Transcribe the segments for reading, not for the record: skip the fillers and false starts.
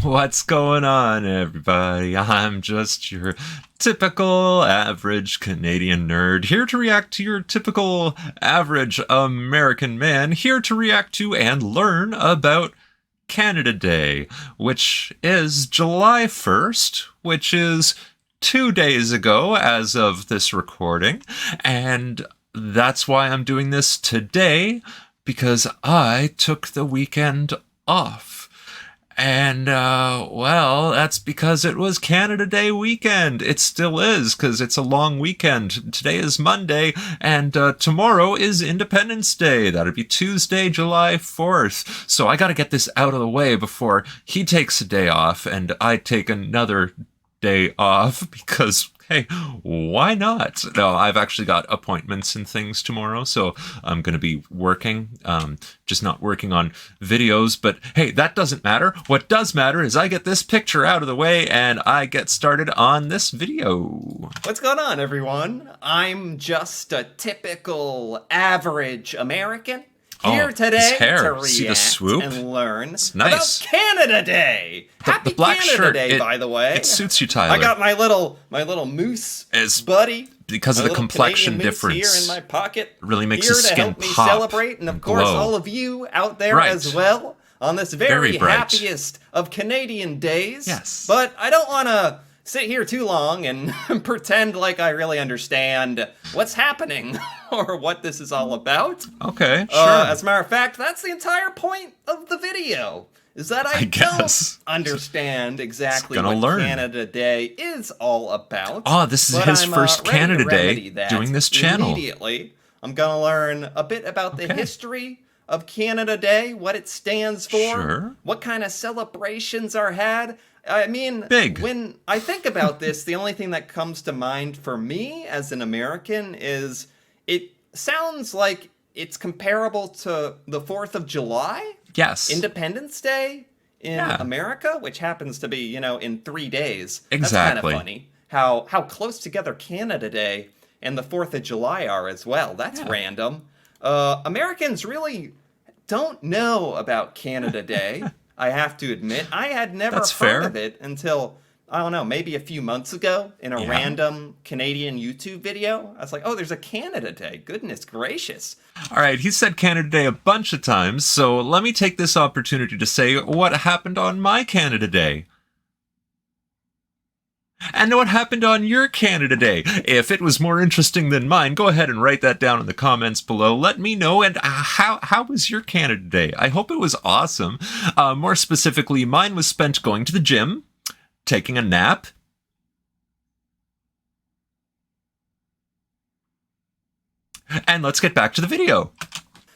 What's going on, everybody? I'm just your typical average Canadian nerd, here to react to your typical average American man, here to react to and learn about Canada Day, which is July 1st, which is 2 days ago as of this recording, and that's why I'm doing this today, because I took the weekend off. And, well, that's because it was Canada Day weekend. It still is, because it's a long weekend. Today is Monday, and tomorrow is Independence Day. That'd be Tuesday, July 4th. So I gotta get this out of the way before he takes a day off, and I take another day off, because hey, why not? No, I've actually got appointments and things tomorrow, so I'm going to be working, just not working on videos, but hey, that doesn't matter. What does matter is I get this picture out of the way and I get started on this video. What's going on, everyone? I'm just a typical average American here today to react and learn about Canada Day. Happy black Canada shirt, Day, by the way. It suits you, Tyler. I got my little moose buddy. Because of the complexion difference here in my pocket. Really makes his skin help me pop. Celebrate, and of course, all of you out there as well on this very happiest of Canadian days. Yes. But I don't want to sit here too long and pretend like I really understand what's happening or what this is all about. Okay, sure. As a matter of fact, that's the entire point of the video, is that I don't understand exactly what Canada Day is all about. Oh, this is his first Canada Day doing this channel. Immediately, I'm going to learn a bit about the history of Canada Day, what it stands for, what kind of celebrations are had. I mean, when I think about this, the only thing that comes to mind for me as an American is it sounds like it's comparable to the 4th of July. Yes. Independence Day in America, which happens to be, in 3 days. Exactly. That's kind of funny how close together Canada Day and the 4th of July are as well. That's random. Americans really don't know about Canada Day. I have to admit, I had never heard of it until, I don't know, maybe a few months ago in a random Canadian YouTube video. I was like, oh, there's a Canada Day. Goodness gracious. All right, he said Canada Day a bunch of times, so let me take this opportunity to say what happened on my Canada Day. And what happened on your Canada Day? If it was more interesting than mine, go ahead and write that down in the comments below. Let me know. And how was your Canada Day? I hope it was awesome. More specifically, mine was spent going to the gym, taking a nap, and let's get back to the video.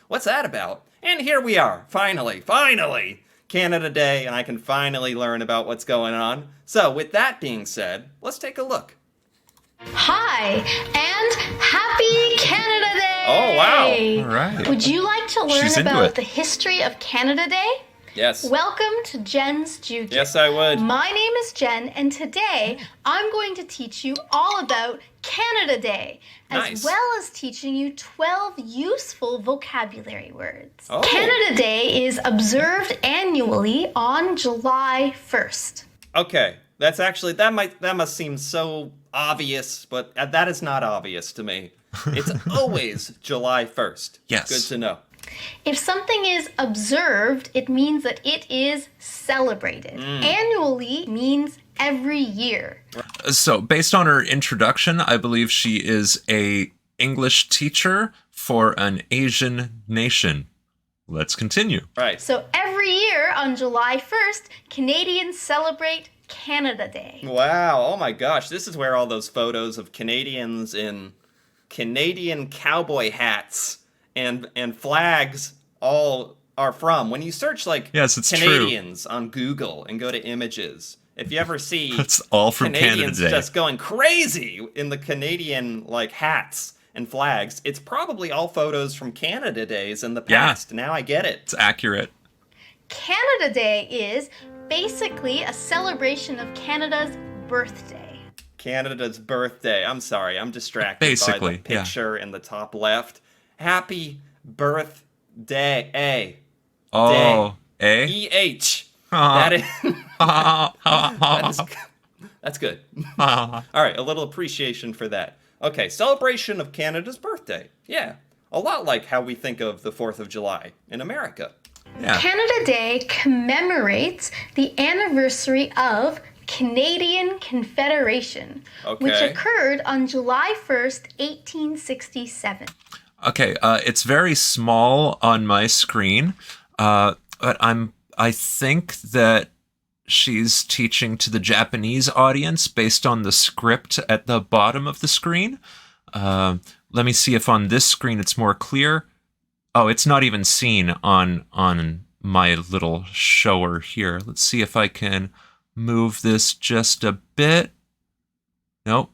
What's that about? And here we are, finally, Canada Day, and I can finally learn about what's going on. So with that being said, let's take a look. Hi, and happy Canada Day! Oh, wow. All right. Would you like to learn about the history of Canada Day? Yes. Welcome to Jen's Juke. Yes, I would. My name is Jen, and today I'm going to teach you all about Canada Day, as well as teaching you 12 useful vocabulary words. Oh. Canada Day is observed annually on July 1st. Okay, that's actually, that must seem so obvious, but that is not obvious to me. It's always July 1st. Yes. Good to know. If something is observed, it means that it is celebrated. Annually means every year. So, based on her introduction, I believe she is an English teacher for an Asian nation. Let's continue. Right. So, every year on July 1st, Canadians celebrate Canada Day. Wow. Oh my gosh. This is where all those photos of Canadians in Canadian cowboy hats and flags all are from. When you search Canadians on Google and go to images, if you ever see that's all from Canadians Canada Day. Just going crazy in the Canadian hats and flags, it's probably all photos from Canada Days in the past. Now I get it. It's accurate. Canada Day is basically a celebration of Canada's birthday. Canada's birthday. I'm sorry, I'm distracted by the picture in the top left. Happy birthday. Oh, E-H. That is That is, that's good. All right, a little appreciation for that. Okay, celebration of Canada's birthday. Yeah, a lot like how we think of the 4th of July in America. Yeah. Canada Day commemorates the anniversary of Canadian Confederation, which occurred on July 1st, 1867. Okay, it's very small on my screen, but I think that she's teaching to the Japanese audience based on the script at the bottom of the screen. Let me see if on this screen it's more clear. Oh, it's not even seen on my little shower here. Let's see if I can move this just a bit. Nope,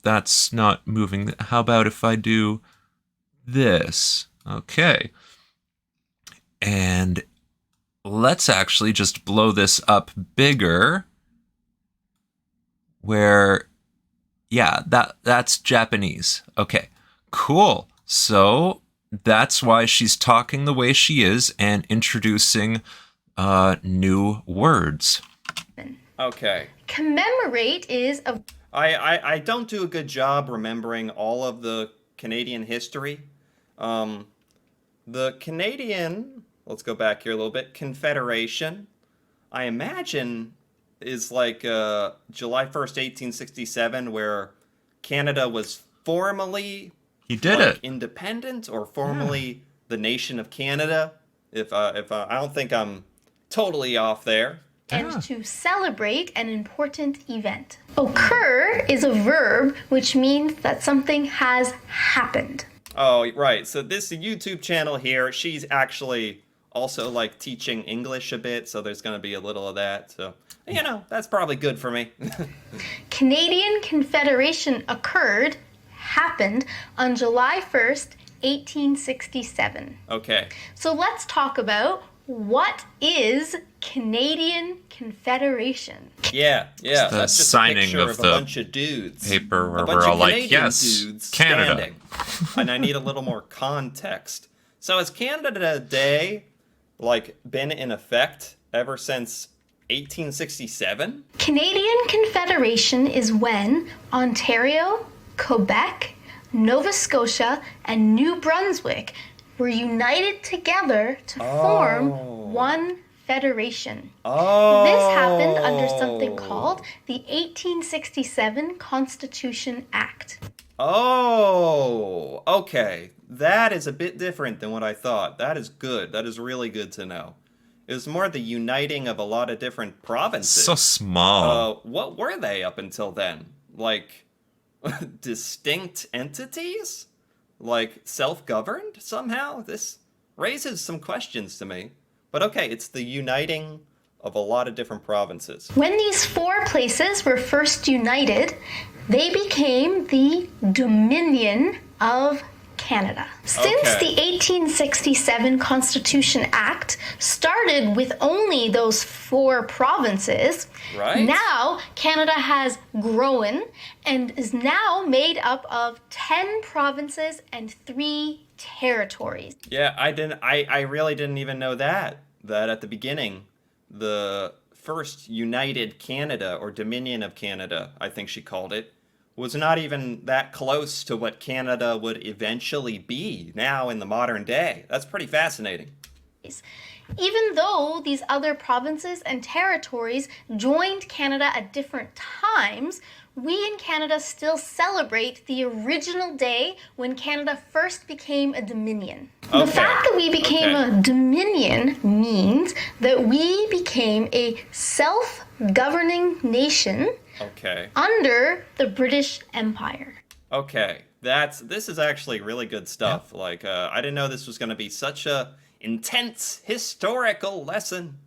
that's not moving. How about if I do this? Okay. And let's actually just blow this up bigger. Where, yeah, that's Japanese. Okay, cool. So that's why she's talking the way she is and introducing new words. Okay. Commemorate is a... I don't do a good job remembering all of the Canadian history. The Canadian, let's go back here a little bit, Confederation, I imagine is like July 1st, 1867, where Canada was formally independent or formally the nation of Canada. If I don't think I'm totally off there. And to celebrate an important event. Occur is a verb which means that something has happened. Oh, right. So this YouTube channel here, she's actually also like teaching English a bit, so there's going to be a little of that. So, you know, that's probably good for me. Canadian Confederation happened on July 1st, 1867. Okay. So let's talk about what is Canadian Confederation. Yeah. That's just signing a picture of a bunch of dudes. Paper where we're all like, yes, Canada. And I need a little more context. So has Canada Day like been in effect ever since 1867? Canadian Confederation is when Ontario, Quebec, Nova Scotia, and New Brunswick were united together to form one federation. This happened under something called the 1867 Constitution Act. Oh, okay. That is a bit different than what I thought. That is good. That is really good to know. It was more the uniting of a lot of different provinces. So small. What were they up until then? Like, distinct entities? Like, self-governed somehow? This raises some questions to me. But okay, it's the uniting of a lot of different provinces. When these four places were first united, they became the Dominion of Canada. Since the 1867 Constitution Act started with only those four provinces, now Canada has grown and is now made up of 10 provinces and 3 territories. Yeah, I really didn't even know that at the beginning, the first united Canada, or Dominion of Canada, I think she called it, was not even that close to what Canada would eventually be now in the modern day. That's pretty fascinating. Even though these other provinces and territories joined Canada at different times, we in Canada still celebrate the original day when Canada first became a dominion. The fact that we became a dominion means that we became a self-governing nation under the British Empire. Okay, this is actually really good stuff. Yeah. Like, I didn't know this was going to be such a intense historical lesson,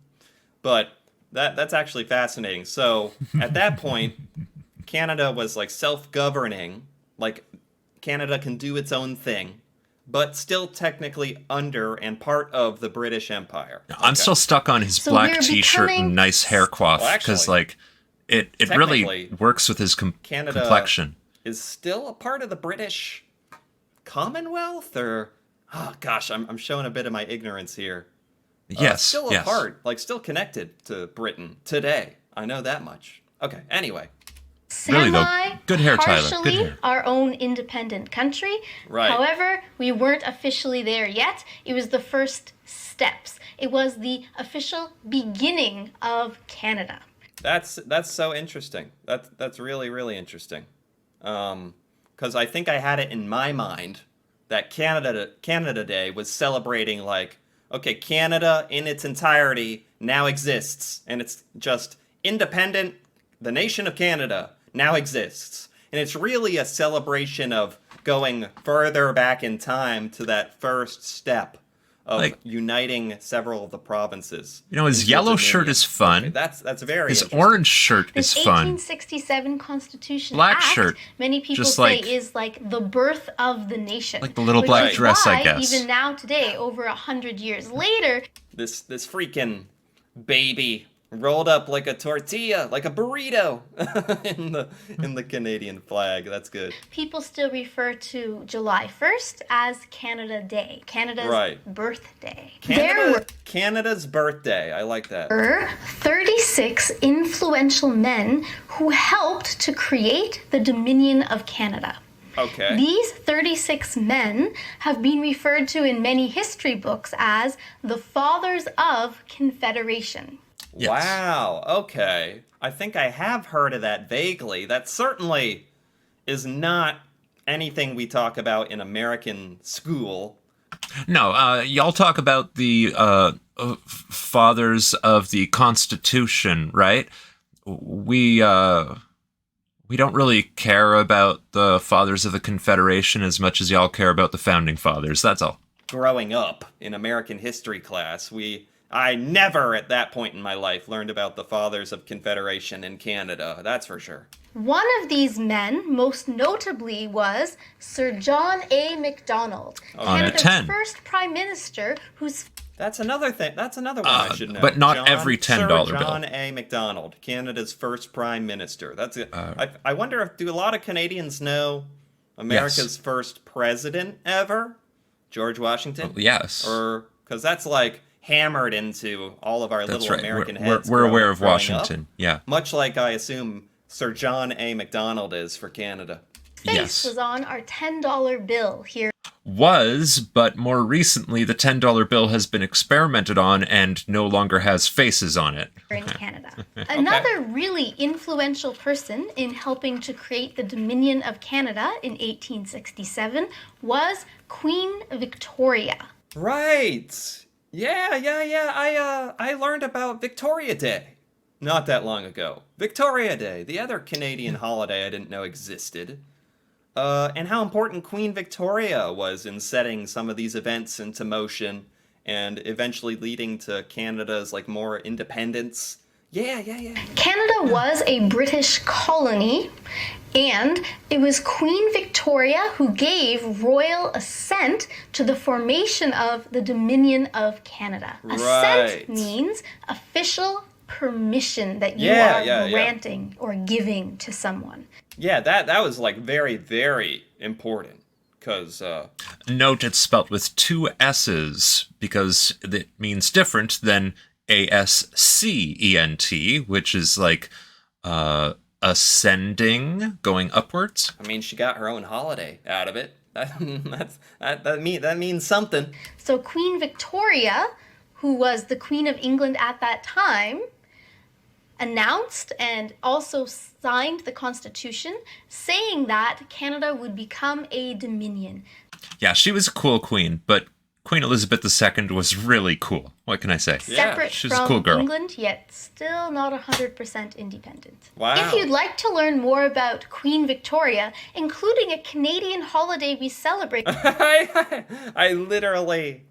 but that's actually fascinating. So at that point, Canada was like self-governing, like Canada can do its own thing, but still technically under and part of the British Empire. I'm still stuck on his black t-shirt and nice hair coif, because like it really works with his complexion. Is still a part of the British Commonwealth, or oh gosh, I'm showing a bit of my ignorance here. Yes, Still a yes. part, like still connected to Britain today. I know that much. Okay, anyway. Really, though, Semi, good hair, Tyler. Good partially hair. our own independent country. Right. However, we weren't officially there yet. It was the first steps. It was the official beginning of Canada. That's so interesting. That's really, really interesting. Because I think I had it in my mind that Canada Day was celebrating like, okay, Canada in its entirety now exists, and it's just independent. The nation of Canada now exists, and it's really a celebration of going further back in time to that first step of Like- uniting several of the provinces. You know, his into yellow dominion. shirt is fun. Okay, that's very His interesting. orange shirt is This fun. 1867 Constitution Black Act, shirt, many people just say like- is like the birth of the nation. Like the little which black is dress, I why, guess. even now today, over 100 years later, This freaking baby rolled up like a tortilla, like a burrito in the Canadian flag. That's good. people still refer to July 1st as Canada Day, Canada's Right. birthday. There Canada's birthday. I like that. were 36 influential men who helped to create the Dominion of Canada. Okay. These 36 men have been referred to in many history books as the Fathers of Confederation. Yes. Wow. Okay. I think I have heard of that vaguely. That certainly is not anything we talk about in American school. No, y'all talk about the fathers of the Constitution, right? We don't really care about the fathers of the Confederation as much as y'all care about the founding fathers. That's all. Growing up in American history class, I never at that point in my life learned about the fathers of Confederation in Canada. That's for sure. One of these men, most notably, was Sir John A. Macdonald, On a Canada's 10. first prime minister, whose That's another thing. That's another one I should know. but not every $10 Sir bill. John A. Macdonald, Canada's first prime minister. That's it. I wonder if do a lot of Canadians know America's first president ever, George Washington? Yes. Or because that's like hammered into all of our That's little right. American We're heads. aware of growing Washington. up. Yeah. Much like I assume Sir John A. Macdonald is for Canada. face Yes. was on our $10 bill here But more recently, the $10 bill has been experimented on and no longer has faces on it. in Canada. Another really influential person in helping to create the Dominion of Canada in 1867 was Queen Victoria. Right. Yeah. I learned about Victoria Day not that long ago. Victoria Day, the other Canadian holiday I didn't know existed. And how important Queen Victoria was in setting some of these events into motion and eventually leading to Canada's like more independence. Yeah. Canada was a British colony, and it was Queen Victoria who gave royal assent to the formation of the Dominion of Canada. Right. Assent means official permission that you Yeah, are yeah. granting or giving to someone. Yeah, that was like very, very important. Because, Note it's spelt with two S's because it means different than ASCENT, which is like ascending, going upwards. I mean, she got her own holiday out of it. That means something. So Queen Victoria, who was the Queen of England at that time, announced and also signed the Constitution saying that Canada would become a dominion. Yeah, she was a cool queen, but Queen Elizabeth II was really cool. What can I say? Yeah, Separate she's a from cool girl. England, yet still not 100% independent. Wow. If you'd like to learn more about Queen Victoria, including a Canadian holiday we celebrate, I literally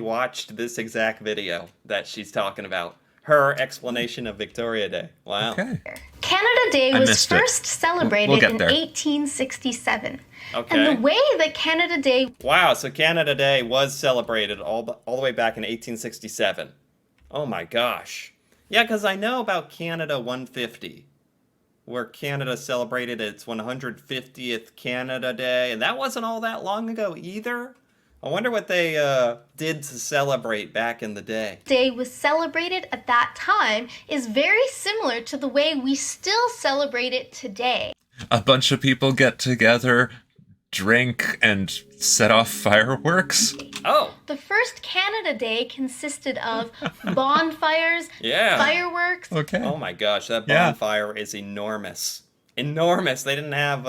watched this exact video that she's talking about. Her explanation of Victoria Day. Wow. Okay. Canada Day I was missed it. first celebrated We'll get in there. 1867. Okay. And the way that Canada Day Wow, so Canada Day was celebrated all the way back in 1867. Oh my gosh. Yeah, because I know about Canada 150, where Canada celebrated its 150th Canada Day, and that wasn't all that long ago either. I wonder what they did to celebrate back in the day. Day was celebrated at that time is very similar to the way we still celebrate it today. A bunch of people get together, drink, and set off fireworks. Oh. The first Canada Day consisted of bonfires, Yeah. fireworks. Okay. Oh my gosh, that Yeah. bonfire is enormous. Enormous. They didn't have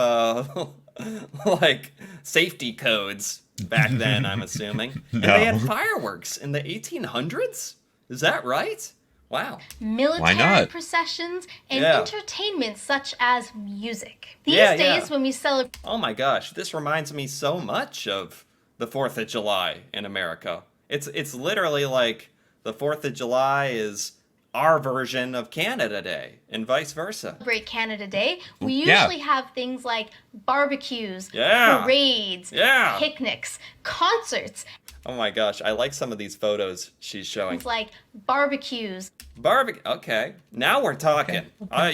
like safety codes back then, I'm assuming. And they had fireworks in the 1800s? Is that right? Wow. Military processions, and Yeah. entertainment such as music. These Yeah, days, yeah. when we celebrate Oh my gosh, this reminds me so much of the 4th of July in America. It's literally like the 4th of July is our version of Canada Day and vice versa. Canada Day, we Yeah. usually have things like barbecues, Yeah. parades, Yeah. picnics, concerts, Oh my gosh, I like some of these photos she's showing. things like barbecues. Barbecue. Okay, now we're talking. I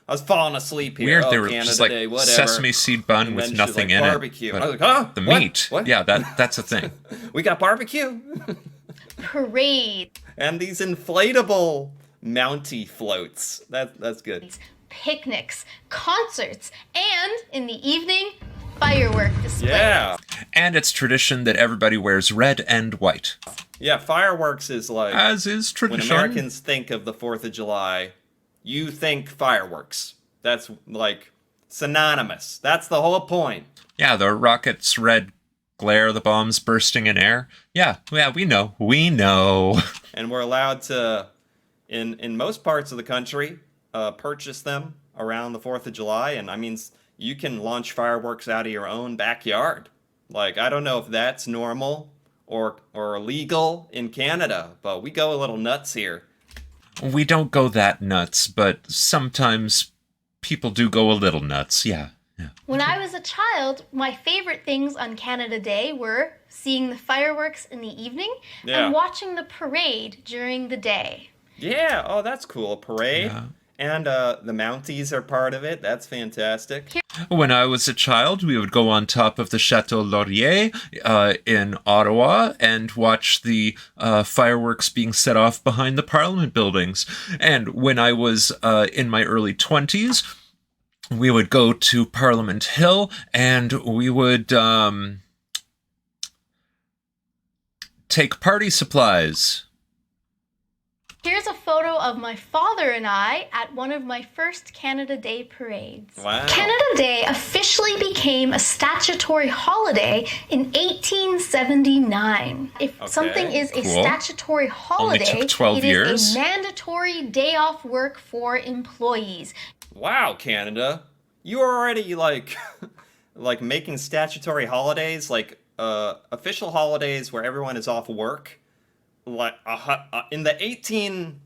was falling asleep here. Weird, Oh, they were Canada just like Day, whatever. sesame seed bun And with then she's nothing like, in barbecue. it. I was like, huh? The What? meat. What? Yeah, that's a thing. We got barbecue. Parades, And these inflatable Mountie floats. That's good. picnics, concerts, and in the evening, firework displays. Yeah. And it's tradition that everybody wears red and white, Yeah, fireworks is like as is when tradition. Americans think of the 4th of July, you think fireworks. That's like synonymous. That's the whole point. Yeah, the rockets' red glare, the bombs bursting in air. Yeah, we know. We know. And we're allowed to, in most parts of the country, purchase them around the 4th of July. And I mean, you can launch fireworks out of your own backyard. Like, I don't know if that's normal or legal in Canada, but we go a little nuts here. We don't go that nuts, but sometimes people do go a little nuts. Yeah. When I was a child, my favorite things on Canada Day were seeing the fireworks in the evening Yeah. and watching the parade during the day. Yeah, oh, that's cool. A parade. Yeah. And the Mounties are part of it. That's fantastic. When I was a child, we would go on top of the Chateau Laurier in Ottawa and watch the fireworks being set off behind the Parliament buildings. And when I was in my early 20s, we would go to Parliament Hill and we would take party supplies. Here's a photo of my father and I at one of my first Canada Day parades. Wow. Canada Day officially became a statutory holiday in 1879. If something is a Cool. statutory holiday, took 12 it years. is a mandatory day off work for employees. Wow, Canada. You are already like like making statutory holidays, like official holidays where everyone is off work. Like in the 79.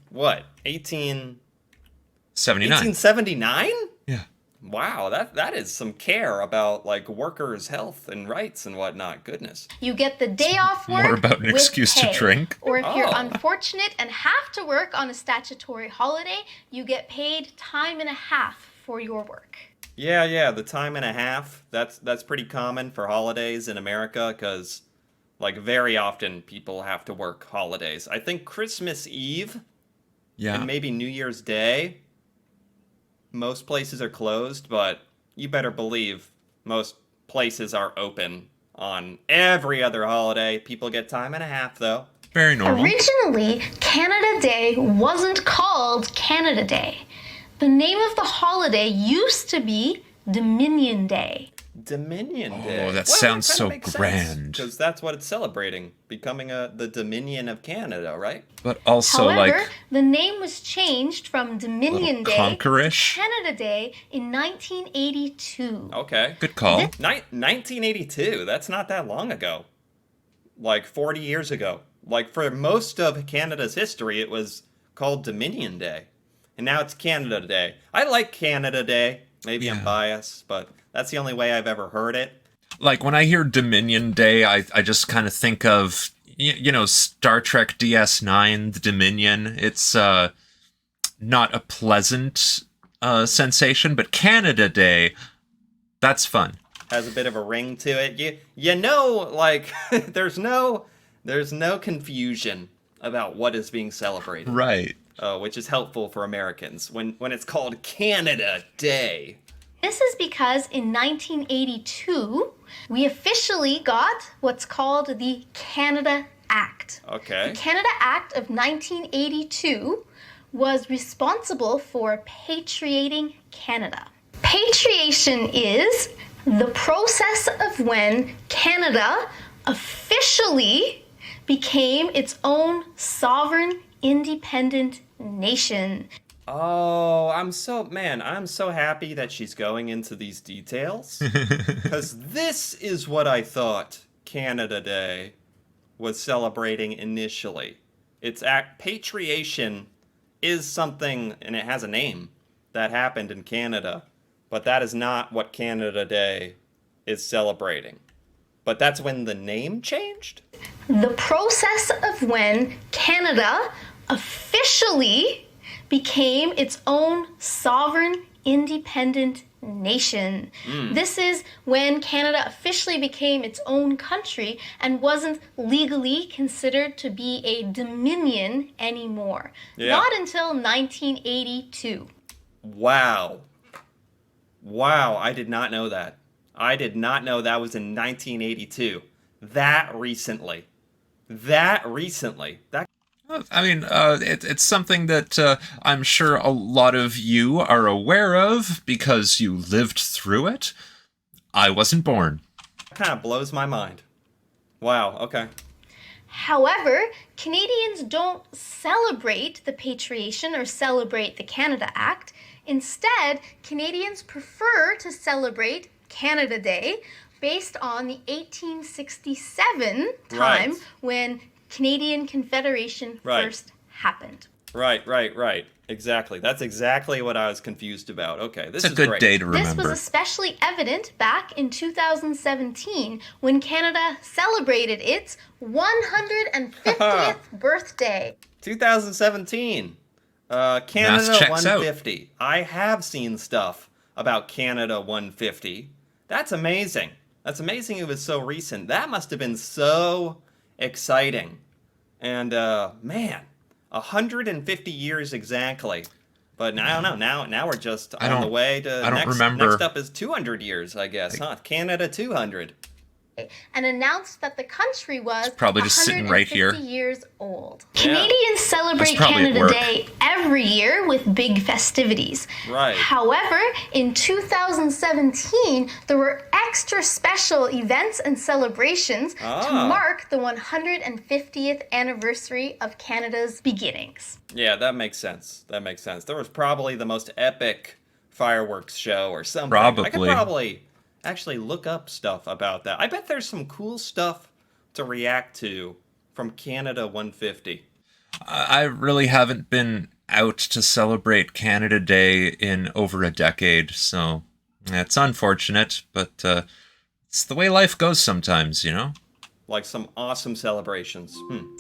1879? Yeah. Wow, that is some care about like workers' health and rights and whatnot. Goodness. You get the day off work More about an with excuse to pay. drink. Or if you're Oh. unfortunate and have to work on a statutory holiday, you get paid time and a half for your work. Yeah, the time and a half. That's pretty common for holidays in America because like very often people have to work holidays. I think Christmas Eve Yeah. and maybe New Year's Day, most places are closed, but you better believe most places are open on every other holiday. People get time and a half, though. Very normal. Originally, Canada Day wasn't called Canada Day. The name of the holiday used to be Dominion Day. Dominion Oh, Day. that sounds so grand. Because that's what it's celebrating, becoming the Dominion of Canada, right? However, But also like the name was changed from Dominion little Day conquerish. to Canada Day in 1982. Okay. Good call. 1982, that's not that long ago. Like 40 years ago. Like for most of Canada's history, it was called Dominion Day. And now it's Canada Day. I like Canada Day. Maybe I'm Yeah. biased, but that's the only way I've ever heard it. Like when I hear Dominion Day, I just kind of think of you know Star Trek DS9, the Dominion. It's not a pleasant sensation, but Canada Day, that's fun. has a bit of a ring to it. You know, like there's no confusion about what is being celebrated. Right. Which is helpful for Americans when it's called Canada Day. This is because in 1982, we officially got what's called the Canada Act. Okay. The Canada Act of 1982 was responsible for patriating Canada. Patriation is the process of when Canada officially became its own sovereign, independent nation. Oh, I'm so happy that she's going into these details. Because this is what I thought Canada Day was celebrating initially. Patriation is something, and it has a name, that happened in Canada. But that is not what Canada Day is celebrating. But that's when the name changed? The process of when Canada officially became its own sovereign, independent nation. This is when Canada officially became its own country and wasn't legally considered to be a dominion anymore. Yeah. Not until 1982. Wow, I did not know that. I did not know that was in 1982. That recently. I mean, it's something that I'm sure a lot of you are aware of because you lived through it. I wasn't born. Kind of blows my mind. Wow, okay. However, Canadians don't celebrate the Patriation or celebrate the Canada Act. Instead, Canadians prefer to celebrate Canada Day based on the 1867 time Right. when Canadian Confederation Right. first happened. Right. Exactly. That's exactly what I was confused about. Okay, this It's a is good great. day to This remember. was especially evident back in 2017 when Canada celebrated its 150th birthday. 2017. Canada Math checks 150. I have seen stuff about Canada 150. That's amazing. That's amazing it was so recent. That must have been so exciting. And, man, 150 years exactly. But I don't know. Now we're just on the way to I don't remember. Next up is 200 years, I guess, huh? Canada 200. And announced that the country was probably just sitting right here. 150 years old. Yeah. Canadians celebrate That's probably at Canada work. Day every year with big festivities. Right. However, in 2017, there were extra special events and celebrations to mark the 150th anniversary of Canada's beginnings. Yeah, that makes sense. There was probably the most epic fireworks show or something. I could Probably. probably actually look up stuff about that. I bet there's some cool stuff to react to from Canada 150. I really haven't been out to celebrate Canada Day in over a decade, so it's unfortunate, but it's the way life goes sometimes, you know? Like some awesome celebrations.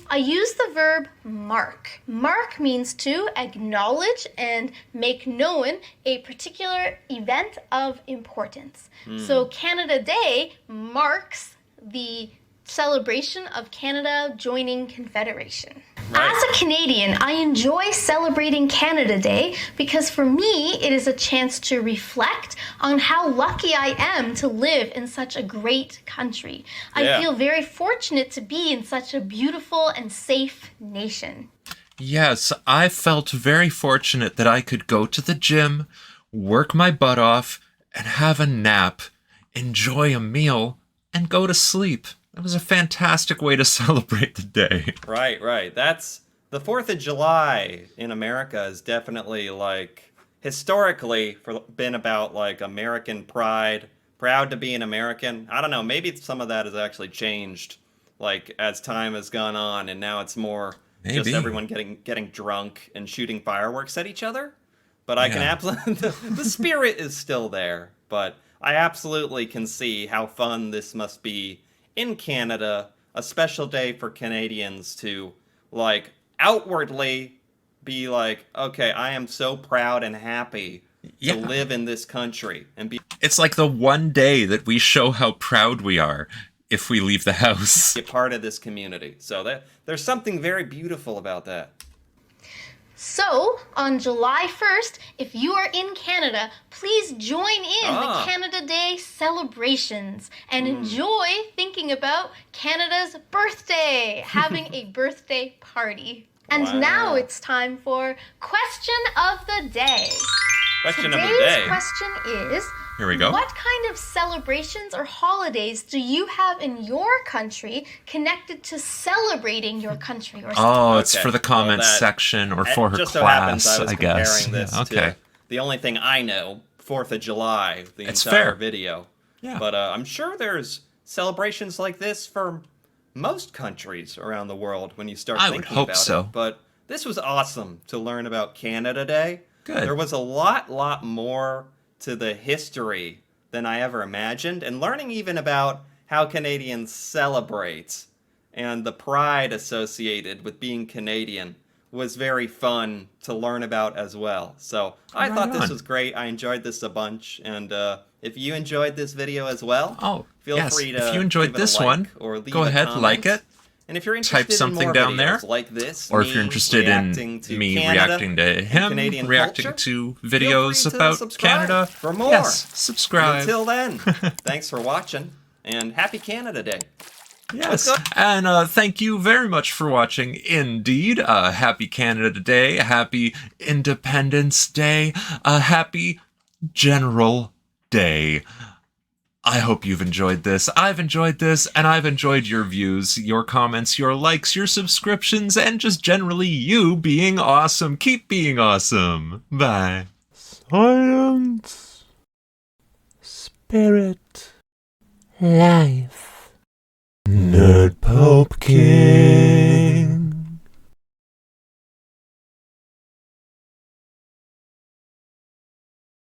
I use the verb mark. Mark means to acknowledge and make known a particular event of importance. So Canada Day marks the celebration of Canada joining Confederation. Right. As a Canadian, I enjoy celebrating Canada Day because for me, it is a chance to reflect on how lucky I am to live in such a great country. Yeah. I feel very fortunate to be in such a beautiful and safe nation. Yes, I felt very fortunate that I could go to the gym, work my butt off, and have a nap, enjoy a meal, and go to sleep. It was a fantastic way to celebrate the day. Right. That's the 4th of July in America is definitely like historically been about like American pride, proud to be an American. I don't know, maybe some of that has actually changed like as time has gone on and now it's more just Maybe. everyone getting drunk and shooting fireworks at each other. But I can absolutely the spirit is still there, but I absolutely can see how fun this must be in Canada, a special day for Canadians to, like, outwardly be like, okay, I am so proud and happy to live in this country and be It's like the one day that we show how proud we are if we leave the house. a part of this community. So there's something very beautiful about that. So, on July 1st, if you are in Canada, please join in the Canada Day celebrations and enjoy thinking about Canada's birthday, having a birthday party. And now it's time for Question of the Day. Today's question is, here we go. What kind of celebrations or holidays do you have in your country connected to celebrating your country or state? Oh, it's for the comments section or for her just class, so happens I was I guess. comparing this to the only thing I know, 4th of July, the entire video. Yeah. But I'm sure there's celebrations like this for most countries around the world when you start thinking about it. But this was awesome to learn about Canada Day. Good. There was a lot more to the history than I ever imagined, and learning even about how Canadians celebrate and the pride associated with being Canadian was very fun to learn about as well. So I thought this was great. I enjoyed this a bunch, and if you enjoyed this video as well, feel free to if you enjoyed this one, or leave go ahead, like it. And if you're interested type something in more down videos there, like this, or if you're interested in me reacting to him, reacting to videos about Canada, for more. Yes, subscribe. Until then, thanks for watching, and happy Canada Day. Yes, and thank you very much for watching. Indeed, happy Canada Day, happy Independence Day, happy General Day. I hope you've enjoyed this. I've enjoyed this, and I've enjoyed your views, your comments, your likes, your subscriptions, and just generally you being awesome. Keep being awesome. Bye. Science, spirit, life. Nerd Pope King.